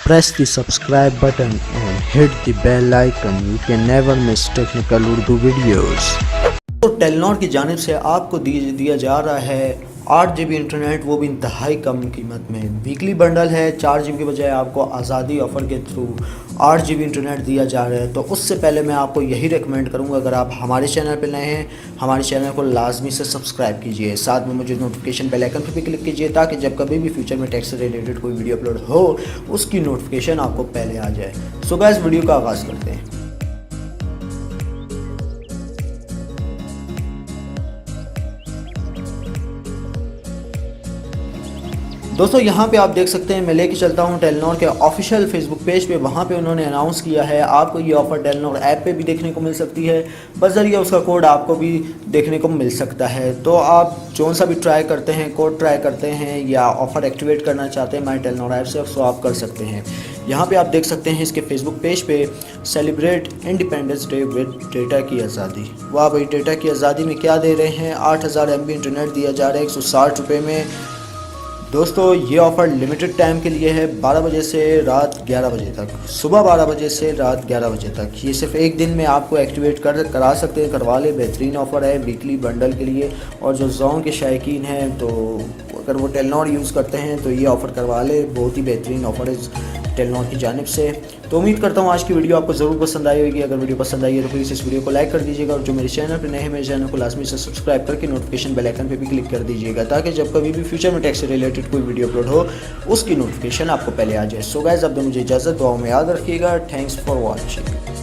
Press the subscribe button and hit the bell icon. You can never miss technical Urdu videos. तो Telenor की जानिब से आपको दिया जा रहा है 8 GB इंटरनेट, वो भी इंतहाई कम कीमत में। वीकली बंडल है, 4 GB के बजाय आपको आज़ादी ऑफ़र के थ्रू 8 GB इंटरनेट दिया जा रहा है। तो उससे पहले मैं आपको यही रिकमेंड करूंगा, अगर आप हमारे चैनल पर नए हैं, हमारे चैनल को लाजमी से सब्सक्राइब कीजिए, साथ में मुझे नोटिफिकेशन बेल आइकन पर भी क्लिक कीजिए ताकि जब कभी भी फ्यूचर में टेक से रिलेटेड कोई वीडियो अपलोड हो उसकी नोटिफिकेशन आपको पहले आ जाए। सो गाइस, वीडियो का आगाज़ करते हैं। दोस्तों यहाँ पे आप देख सकते हैं, मैं लेके चलता हूँ टेलीनॉर के ऑफिशियल फेसबुक पेज पे। वहाँ पे उन्होंने अनाउंस किया है आपको ये ऑफ़र टेलीनॉर ऐप पे भी देखने को मिल सकती है, बज़रिया उसका कोड आपको भी देखने को मिल सकता है। तो आप जो सा भी ट्राई करते हैं, कोड ट्राई करते हैं या ऑफ़र एक्टिवेट करना चाहते हैं माई टेलीनॉर ऐप से, सो आप कर सकते हैं। यहाँ पे आप देख सकते हैं इसके फेसबुक पेज पे, celebrate independence day with data की आज़ादी। वाह भाई, डेटा की आज़ादी में क्या दे रहे हैं, 8000 MB इंटरनेट दिया जा रहा है 160 रुपये में। दोस्तों ये ऑफ़र लिमिटेड टाइम के लिए है, 12 बजे से रात 11 बजे तक, सुबह 12 बजे से रात 11 बजे तक। ये सिर्फ एक दिन में आपको एक्टिवेट करा सकते हैं, करवा ले। बेहतरीन ऑफ़र है वीकली बंडल के लिए, और जो जोन के शायकीन हैं तो अगर वो टेलीनॉर यूज़ करते हैं तो ये ऑफ़र करवा ले। बहुत ही बेहतरीन ऑफ़र है टेलीनॉर की जानिब से। तो उम्मीद करता हूँ आज की वीडियो आपको ज़रूर पसंद आई होगी। अगर वीडियो पसंद आई है तो प्लीज़ इस वीडियो को लाइक कर दीजिएगा, और जो मेरे चैनल पर नए हैं, मेरे चैनल को लाजमी से सब्सक्राइब करके नोटिफिकेशन बेल आइकन पे भी क्लिक कर दीजिएगा ताकि जब कभी भी फ्यूचर में टेक से रिलेटेड कोई वीडियो अपलोड हो उसकी नोटिफिकेशन आपको पहले आ जाए। सो गाइस, अब तो मुझे इजाज़त, दुआओं में याद रखिएगा। Thanks for watching.